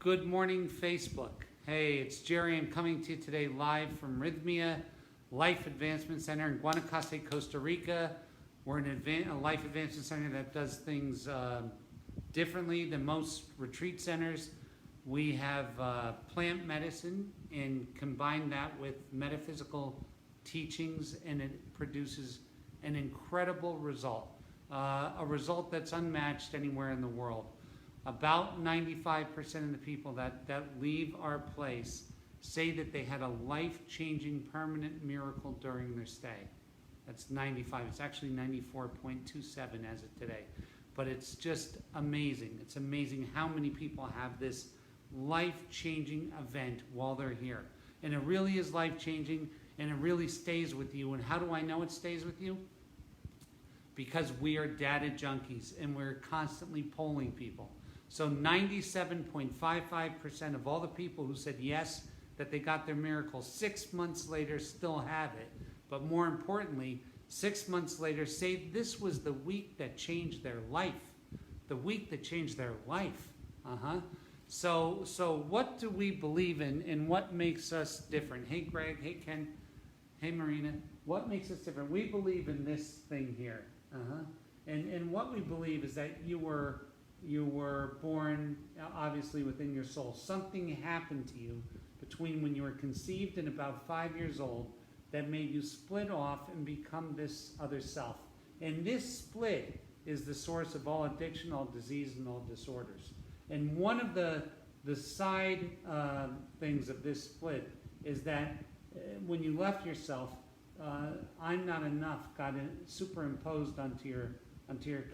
Good morning, Facebook. Hey, it's Gerry. I'm coming to you today live from Rythmia Life Advancement Center in Guanacaste, Costa Rica. We're a life advancement center that does things differently than most retreat centers. We have plant medicine and combine that with metaphysical teachings, and it produces an incredible result, a result that's unmatched anywhere in the world. About 95% of the people that leave our place say that they had a life-changing permanent miracle during their stay. That's 95. It's actually 94.27 as of today. But it's just amazing. It's amazing how many people have this life-changing event while they're here. And it really is life-changing, and it really stays with you. And how do I know it stays with you? Because we are data junkies, and we're constantly polling people. So 97.55% of all the people who said yes, that they got their miracle 6 months later still have it. But more importantly, 6 months later say this was the week that changed their life. The week that changed their life. So what do we believe in, and what makes us different? Hey Greg, hey Ken, hey Marina. What makes us different? We believe in this thing here. And what we believe is that you were born obviously within your soul. Something happened to you between when you were conceived and about 5 years old that made you split off and become this other self. And this split is the source of all addiction, all disease, and all disorders. And one of the side things of this split is that when you left yourself, I'm not enough got superimposed onto your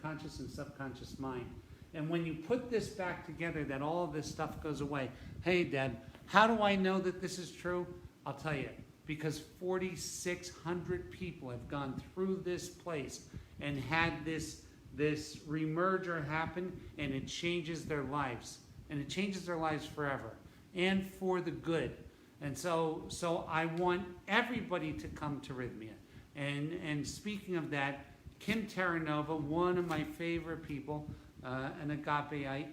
conscious and subconscious mind. And when you put this back together, that all of this stuff goes away. Hey, Dad, how do I know that this is true? I'll tell you. Because 4,600 people have gone through this place and had this remerger happen, and it changes their lives. And it changes their lives forever and for the good. And so I want everybody to come to Rythmia. And speaking of that, Kim Terranova, one of my favorite people, an agapeite,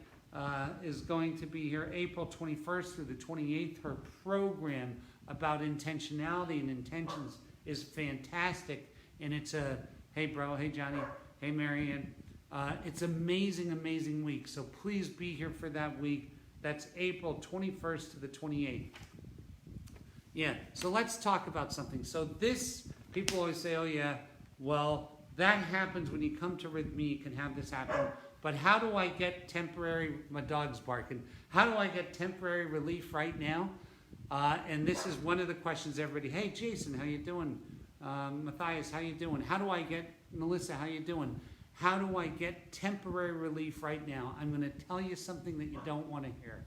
is going to be here April 21st through the 28th. Her program about intentionality and intentions is fantastic. And it's a, hey bro, hey Johnny, hey Marianne. It's amazing, amazing week. So please be here for that week. That's April 21st to the 28th. Yeah, so let's talk about something. So this, people always say, oh yeah, well, that happens when you come to Rythmia, you can have this happen. But how do I get temporary, my dog's barking, how do I get temporary relief right now? And this is one of the questions everybody, hey Jason, how you doing? Matthias, how you doing? How do I get, Melissa, how you doing? How do I get temporary relief right now? I'm going to tell you something that you don't want to hear.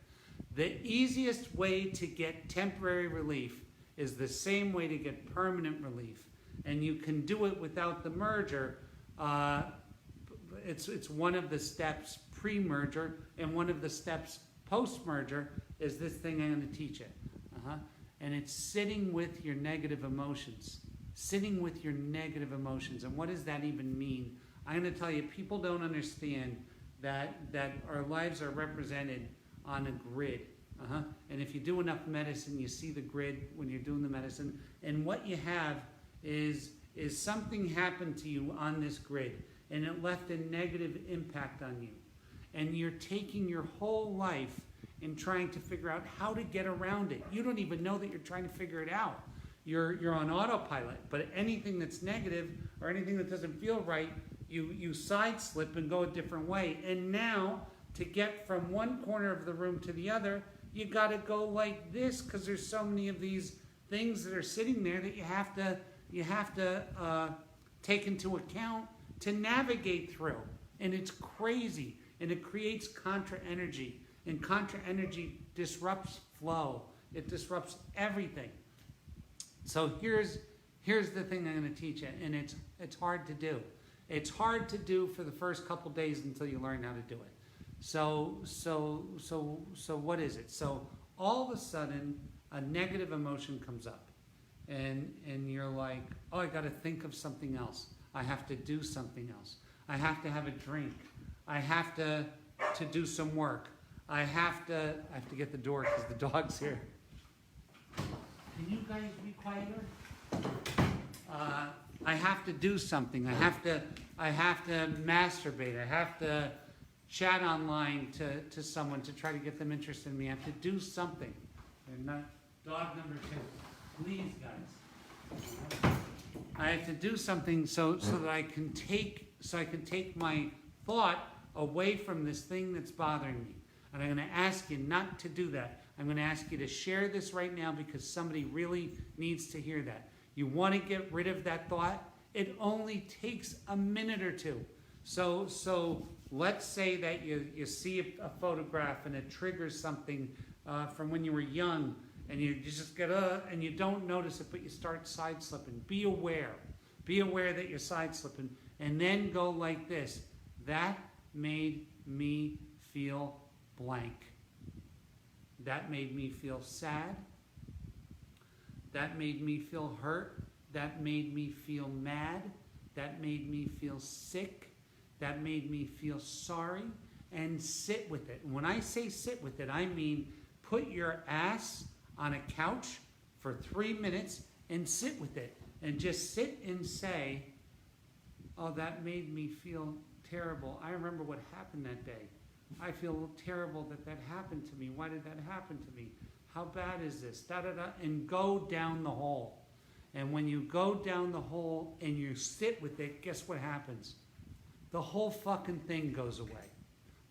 The easiest way to get temporary relief is the same way to get permanent relief. And you can do it without the merger. It's one of the steps pre-merger, and one of the steps post-merger is this thing I'm going to teach you. And it's sitting with your negative emotions. Sitting with your negative emotions. And what does that even mean? I'm going to tell you, people don't understand that our lives are represented on a grid. And if you do enough medicine, you see the grid when you're doing the medicine. And what you have is something happened to you on this grid, and it left a negative impact on you. And you're taking your whole life and trying to figure out how to get around it. You don't even know that you're trying to figure it out. You're on autopilot, but anything that's negative or anything that doesn't feel right, you side slip and go a different way. And now, to get from one corner of the room to the other, you got to go like this, because there's so many of these things that are sitting there that you have to take into account to navigate through. And it's crazy, and it creates contra energy, and contra energy disrupts flow. It disrupts everything. So here's the thing I'm going to teach you, and it's hard to do. It's hard to do for the first couple days until you learn how to do it. So what is it? So all of a sudden, a negative emotion comes up, and you're like, oh, I got to think of something else. I have to do something else. I have to have a drink. I have to do some work. I have to get the door because the dog's here. Can you guys be quieter? I have to do something. I have to masturbate. I have to chat online to someone to try to get them interested in me. I have to do something. And not dog number 2. Please, guys. I have to do something so that I can take my thought away from this thing that's bothering me. And I'm going to ask you not to do that. I'm going to ask you to share this right now because somebody really needs to hear that. You want to get rid of that thought? It only takes a minute or 2. So let's say that you see a photograph and it triggers something from when you were young, and you just get and you don't notice it, but you start side slipping. Be aware. Be aware that you're side slipping, and then go like this. That made me feel blank. That made me feel sad. That made me feel hurt. That made me feel mad. That made me feel sick. That made me feel sorry. And sit with it. And when I say sit with it, I mean put your ass on a couch for 3 minutes and sit with it. And just sit and say, oh, that made me feel terrible. I remember what happened that day. I feel terrible that happened to me. Why did that happen to me? How bad is this? Da-da-da. And go down the hole. And when you go down the hole and you sit with it, guess what happens? The whole fucking thing goes away.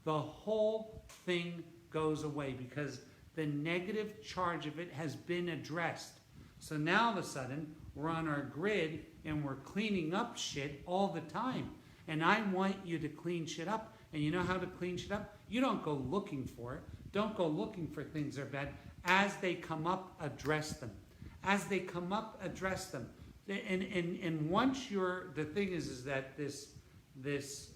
The whole thing goes away because the negative charge of it has been addressed. So now all of a sudden, we're on our grid and we're cleaning up shit all the time. And I want you to clean shit up. And you know how to clean shit up? You don't go looking for it. Don't go looking for things that are bad. As they come up, address them. As they come up, address them. And once the thing is that this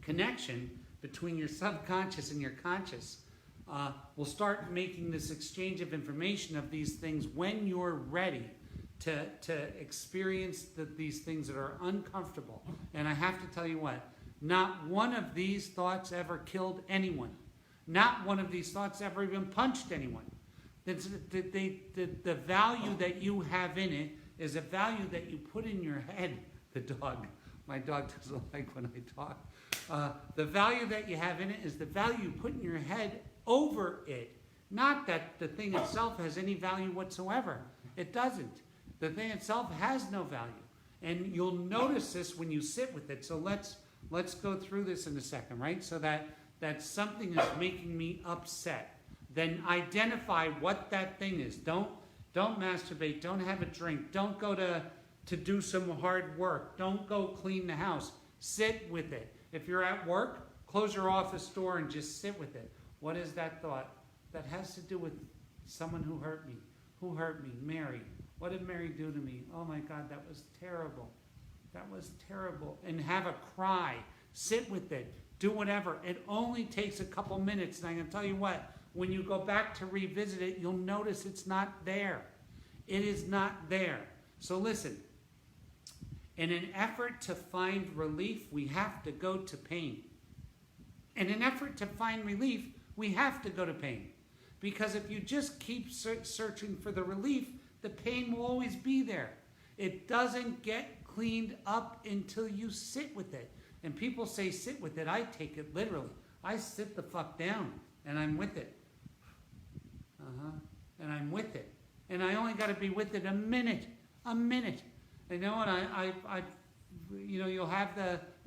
connection between your subconscious and your conscious will start making this exchange of information of these things when you're ready to experience these things that are uncomfortable. And I have to tell you what, not one of these thoughts ever killed anyone. Not one of these thoughts ever even punched anyone. The value that you have in it is a value that you put in your head. The dog. My dog doesn't like when I talk. The value that you have in it is the value you put in your head over it. Not that the thing itself has any value whatsoever. It doesn't. The thing itself has no value. And you'll notice this when you sit with it. So let's go through this in a second, right? So that something is making me upset. Then identify what that thing is. Don't masturbate. Don't have a drink. Don't go to do some hard work. Don't go clean the house. Sit with it. If you're at work, close your office door and just sit with it. What is that thought? That has to do with someone who hurt me. Who hurt me? Mary. What did Mary do to me? Oh my God, that was terrible. That was terrible. And have a cry. Sit with it. Do whatever. It only takes a couple minutes. And I can tell you what, when you go back to revisit it, you'll notice it's not there. It is not there. So listen, in an effort to find relief, we have to go to pain. In an effort to find relief, we have to go to pain. Because if you just keep searching for the relief, the pain will always be there. It doesn't get cleaned up until you sit with it. And people say sit with it. I take it literally. I sit the fuck down and I'm with it. And I'm with it. And I only got to be with it a minute. A minute. You know, and you'll have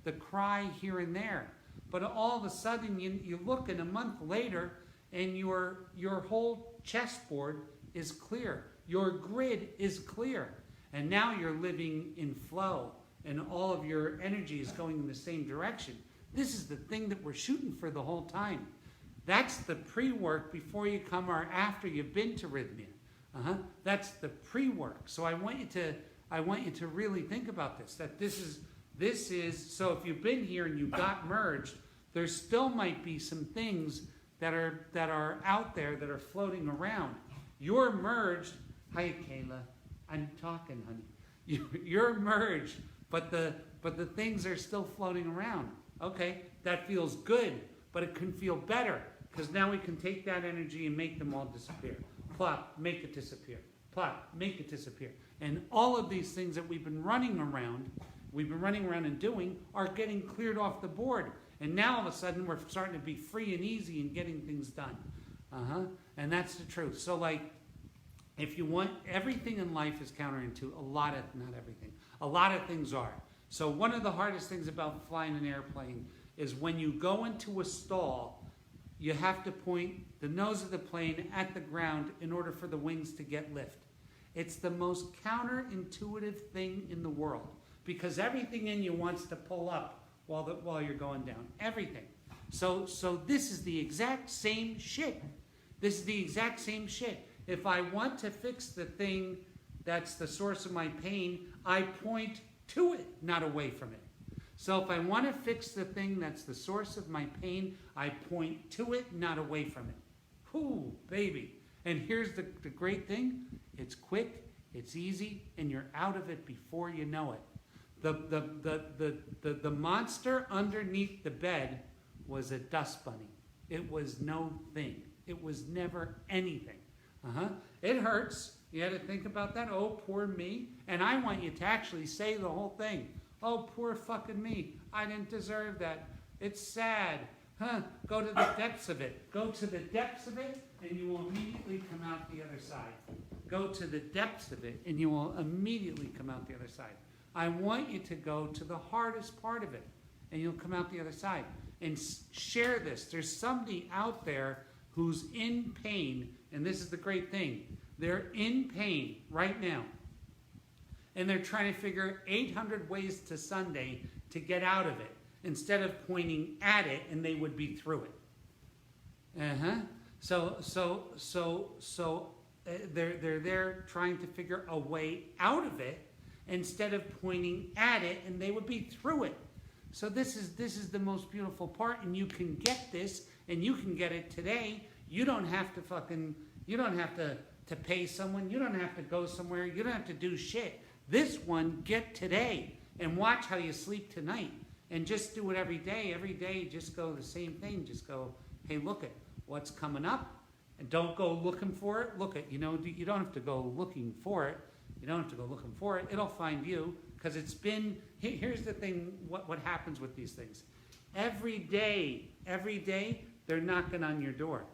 the cry here and there. But all of a sudden, you look and a month later, and your whole chessboard is clear. Your grid is clear. And now you're living in flow, and all of your energy is going in the same direction. This is the thing that we're shooting for the whole time. That's the pre-work before you come or after you've been to Rythmia. That's the pre-work. So I want you to really think about this. That this is. So if you've been here and you got merged, there still might be some things that are out there that are floating around. You're merged. Hi, Kayla. I'm talking, honey. You're merged, but the things are still floating around. Okay, that feels good. but it can feel better because now we can take that energy and make them all disappear. Plop, make it disappear. Plop, make it disappear. And all of these things that we've been running around and doing are getting cleared off the board. And now all of a sudden we're starting to be free and easy and getting things done. And that's the truth. So like, if you want, everything in life is counterintuitive. Not everything. A lot of things are. So one of the hardest things about flying an airplane is when you go into a stall, you have to point the nose of the plane at the ground in order for the wings to get lift. It's the most counterintuitive thing in the world because everything in you wants to pull up while you're going down. Everything. So this is the exact same shit. This is the exact same shit. If I want to fix the thing that's the source of my pain, I point to it, not away from it. So if I want to fix the thing that's the source of my pain, I point to it, not away from it. Whoo, baby. And here's the great thing. It's quick, it's easy, and you're out of it before you know it. The monster underneath the bed was a dust bunny. It was no thing. It was never anything. It hurts. You had to think about that. Oh, poor me. And I want you to actually say the whole thing. Oh, poor fucking me. I didn't deserve that. It's sad. Go to the depths of it. Go to the depths of it, and you will immediately come out the other side. Go to the depths of it, and you will immediately come out the other side. I want you to go to the hardest part of it, and you'll come out the other side. And share this. There's somebody out there who's in pain, and this is the great thing. They're in pain right now. And they're trying to figure 800 ways to Sunday to get out of it instead of pointing at it and they would be through it. So they're there trying to figure a way out of it instead of pointing at it and they would be through it. So this is the most beautiful part, and you can get this and you can get it today. You don't have to pay someone. You don't have to go somewhere. You don't have to do shit. This one, get today and watch how you sleep tonight. And just do it every day. Every day, just go the same thing. Just go, hey, look at what's coming up. And don't go looking for it. Look at, you don't have to go looking for it. You don't have to go looking for it. It'll find you because it's been, here's the thing, what happens with these things. Every day, they're knocking on your door.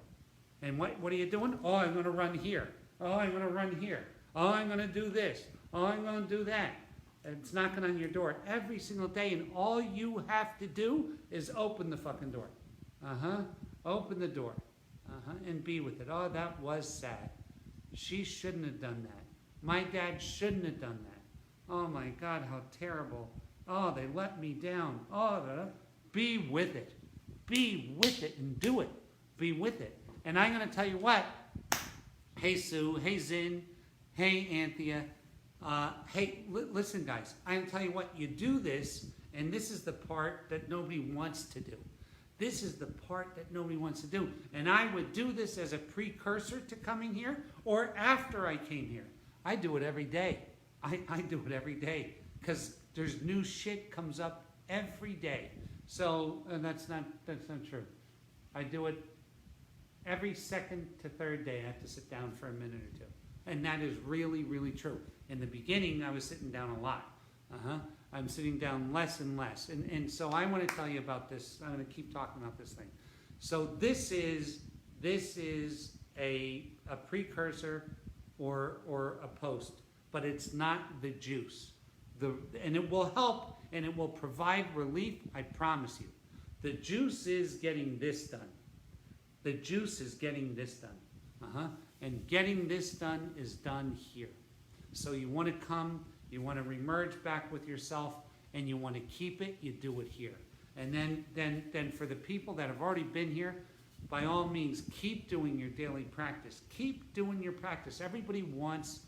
And what are you doing? Oh, I'm going to run here. Oh, I'm going to run here. Oh, I'm going to do this. Oh, I'm going to do that. It's knocking on your door every single day, and all you have to do is open the fucking door. Open the door. And be with it. Oh, that was sad. She shouldn't have done that. My dad shouldn't have done that. Oh my God, how terrible. Oh, they let me down. Oh, be with it. Be with it and do it. Be with it. And I'm going to tell you what. Hey, Sue. Hey, Zin. Hey, Anthea. Listen, guys. I'm going to tell you what. You do this, and this is the part that nobody wants to do. This is the part that nobody wants to do. And I would do this as a precursor to coming here or after I came here. I do it every day. I do it every day because there's new shit comes up every day. So, and that's not true. I do it every second to third day. I have to sit down for a minute or two. And that is really, really true. In the beginning, I was sitting down a lot. I'm sitting down less and less. And so I want to tell you about this. I'm going to keep talking about this thing. So this is a precursor or a post, but it's not the juice. And it will help and it will provide relief, I promise you. The juice is getting this done. The juice is getting this done. And getting this done is done here. So you want to come, you want to remerge back with yourself, and you want to keep it, you do it here. And then for the people that have already been here, by all means, keep doing your daily practice. Keep doing your practice. Everybody wants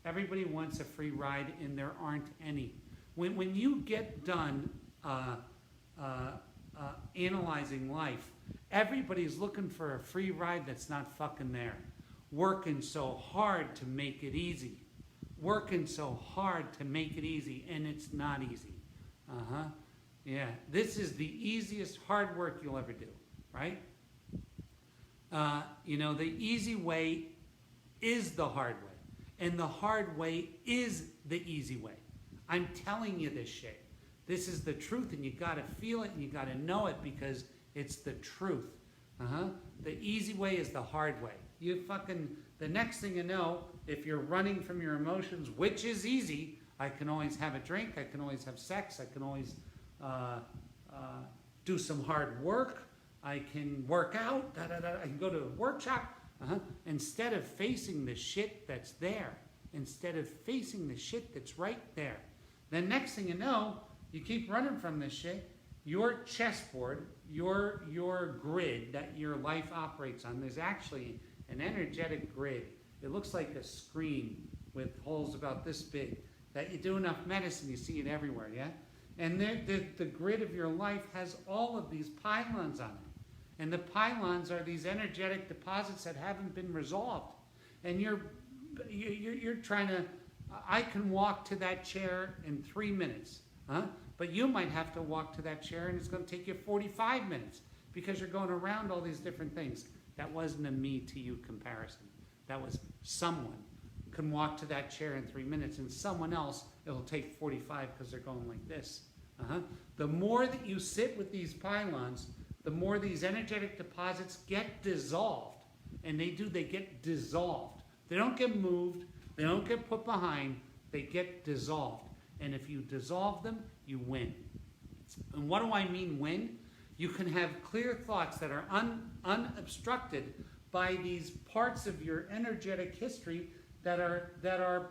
a free ride, and there aren't any. When you get done analyzing life, everybody's looking for a free ride that's not fucking there. Working so hard to make it easy. Working so hard to make it easy, and it's not easy. Yeah, this is the easiest hard work you'll ever do. right? The easy way is the hard way. And the hard way is the easy way. I'm telling you this shit. This is the truth, and you gotta feel it, and you gotta know it, because it's the truth. The easy way is the hard way. The next thing you know, if you're running from your emotions, which is easy, I can always have a drink, I can always have sex, I can always do some hard work, I can work out, I can go to a workshop. Instead of facing the shit that's there, instead of facing the shit that's right there, then next thing you know, you keep running from this shit. Your chessboard, your grid that your life operates on, there's actually an energetic grid. It looks like a screen with holes about this big. That you do enough medicine, you see it everywhere, yeah? And the grid of your life has all of these pylons on it. And the pylons are these energetic deposits that haven't been resolved. And you're trying to, I can walk to that chair in 3 minutes, but you might have to walk to that chair and it's going to take you 45 minutes because you're going around all these different things. That wasn't a me to you comparison. That was someone can walk to that chair in 3 minutes, and someone else, it'll take 45 because they're going like this. The more that you sit with these pylons, the more these energetic deposits get dissolved. And they get dissolved. They don't get moved. They don't get put behind. They get dissolved. And if you dissolve them, you win. And what do I mean win? You can have clear thoughts that are unobstructed by these parts of your energetic history that are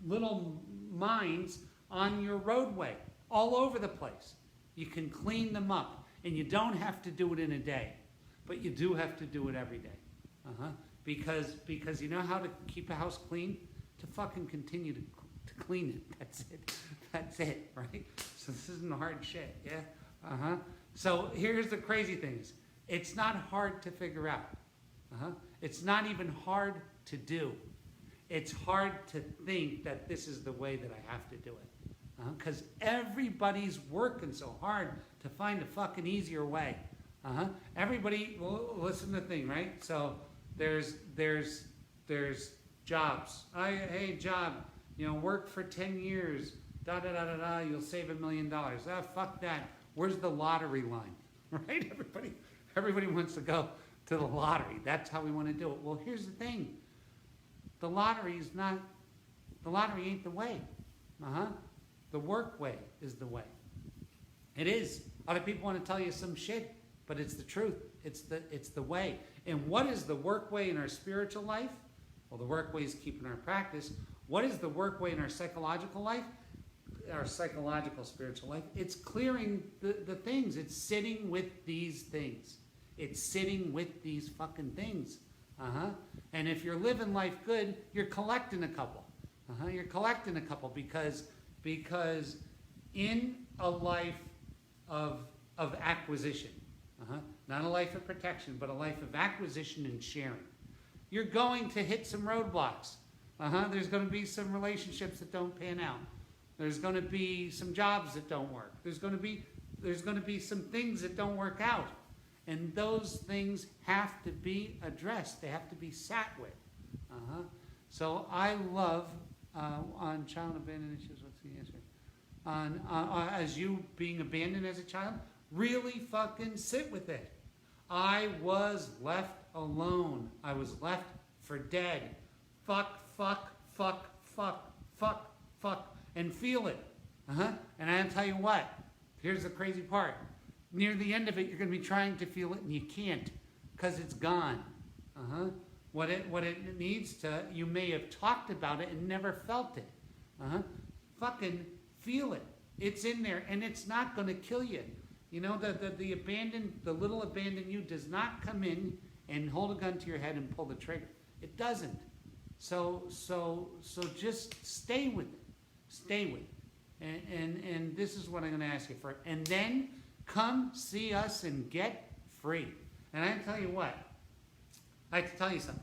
little mines on your roadway all over the place. You can clean them up, and you don't have to do it in a day, but you do have to do it every day. Because you know how to keep a house clean? To fucking continue to clean it. That's it, right? So this isn't hard shit, yeah? So here's the crazy things. It's not hard to figure out. It's not even hard to do. It's hard to think that this is the way that I have to do it. Because everybody's working so hard to find a fucking easier way. Everybody, well, listen to the thing, right? So there's jobs. Hey, job, work for 10 years, you'll save $1 million. Fuck that. Where's the lottery line, right? Everybody wants to go to the lottery. That's how we want to do it. Well, here's the thing. The lottery ain't the way. The work way is the way. It is. Other people want to tell you some shit, but it's the truth. It's the way. And what is the work way in our spiritual life? Well, the work way is keeping our practice. What is the work way in our psychological life? Our psychological spiritual life. It's clearing the things. It's sitting with these things. It's sitting with these fucking things. And if you're living life good, you're collecting a couple. You're collecting a couple because in a life of acquisition, not a life of protection, but a life of acquisition and sharing, you're going to hit some roadblocks. There's going to be some relationships that don't pan out. There's going to be some jobs that don't work. There's going to be some things that don't work out. And those things have to be addressed. They have to be sat with. So I love, on child abandonment issues, what's the answer? As you being abandoned as a child, really fucking sit with it. I was left alone. I was left for dead. Fuck, and feel it. And I'll tell you what, here's the crazy part. Near the end of it, you're going to be trying to feel it, and you can't, because it's gone. What it needs to, you may have talked about it and never felt it. Fucking feel it. It's in there, and it's not going to kill you. The little abandoned you does not come in and hold a gun to your head and pull the trigger. It doesn't. So just stay with it. Stay with it. And this is what I'm going to ask you for. And then come see us and get free. And I tell you what, I have to tell you something.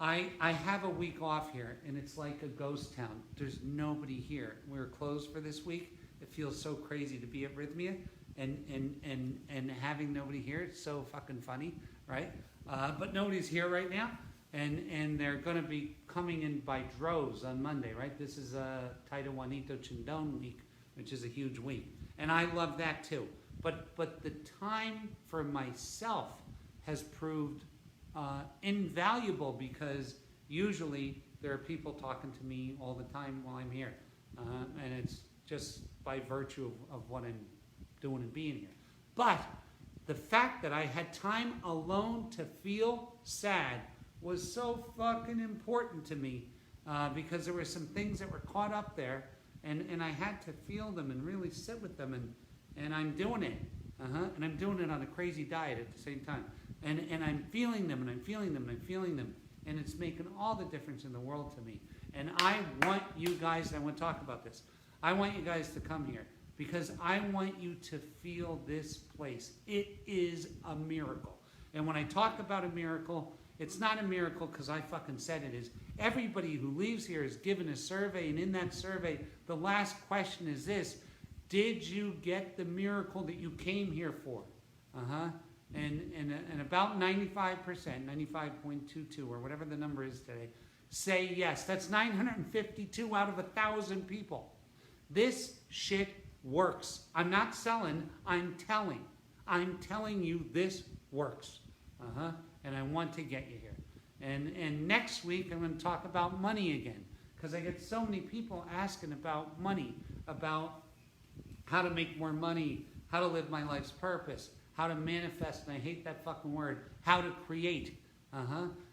I have a week off here, and it's like a ghost town. There's nobody here. We're closed for this week. It feels so crazy to be at Rythmia. and having nobody here. It's so fucking funny, right? But nobody's here right now, and they're going to be coming in by droves on Monday, right? This is Taita Juanito Chindon week, which is a huge week, and I love that too. But the time for myself has proved invaluable, because usually there are people talking to me all the time while I'm here, and it's just by virtue of what I'm doing and being here. But the fact that I had time alone to feel sad was so fucking important to me, because there were some things that were caught up there, and I had to feel them and really sit with them, and I'm doing it. And I'm doing it on a crazy diet at the same time. And I'm feeling them, and I'm feeling them, and I'm feeling them. And it's making all the difference in the world to me. And I want you guys, I want to talk about this. I want you guys to come here, because I want you to feel this place. It is a miracle. And when I talk about a miracle, it's not a miracle because I fucking said it is. Everybody who leaves here is given a survey, and in that survey, the last question is this: did you get the miracle that you came here for? And about 95%, 95.22 or whatever the number is today, say yes. That's 952 out of 1,000 people. This shit works. I'm not selling, I'm telling. I'm telling you this works. And I want to get you here. And next week I'm going to talk about money again, because I get so many people asking about money, about how to make more money, how to live my life's purpose, how to manifest, and I hate that fucking word, how to create.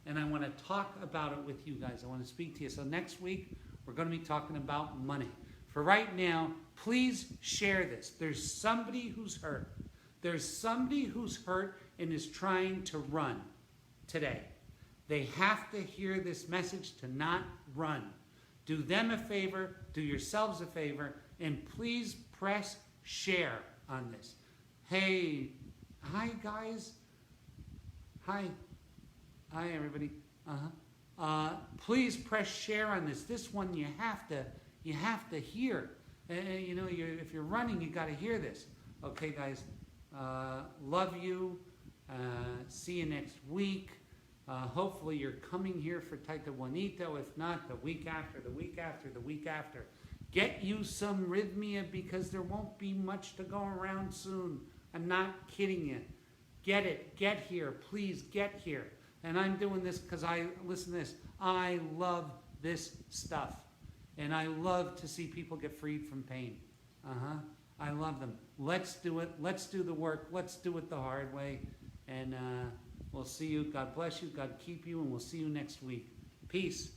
And I want to talk about it with you guys. I want to speak to you. So next week, we're going to be talking about money. For right now, please share this. There's somebody who's hurt. There's somebody who's hurt and is trying to run today. They have to hear this message to not run. Do them a favor, do yourselves a favor, and please press share on this. Hey, hi guys. Hi everybody. Please press share on this. This one you have to hear. If you're running, you got to hear this. Okay, guys. Love you. See you next week. Hopefully you're coming here for Taita Juanito. If not, the week after, the week after, the week after. Get you some Rythmia, because there won't be much to go around soon. I'm not kidding you. Get it. Get here. Please get here. And I'm doing this because listen to this, I love this stuff. And I love to see people get freed from pain. I love them. Let's do it. Let's do the work. Let's do it the hard way. And we'll see you. God bless you. God keep you. And we'll see you next week. Peace.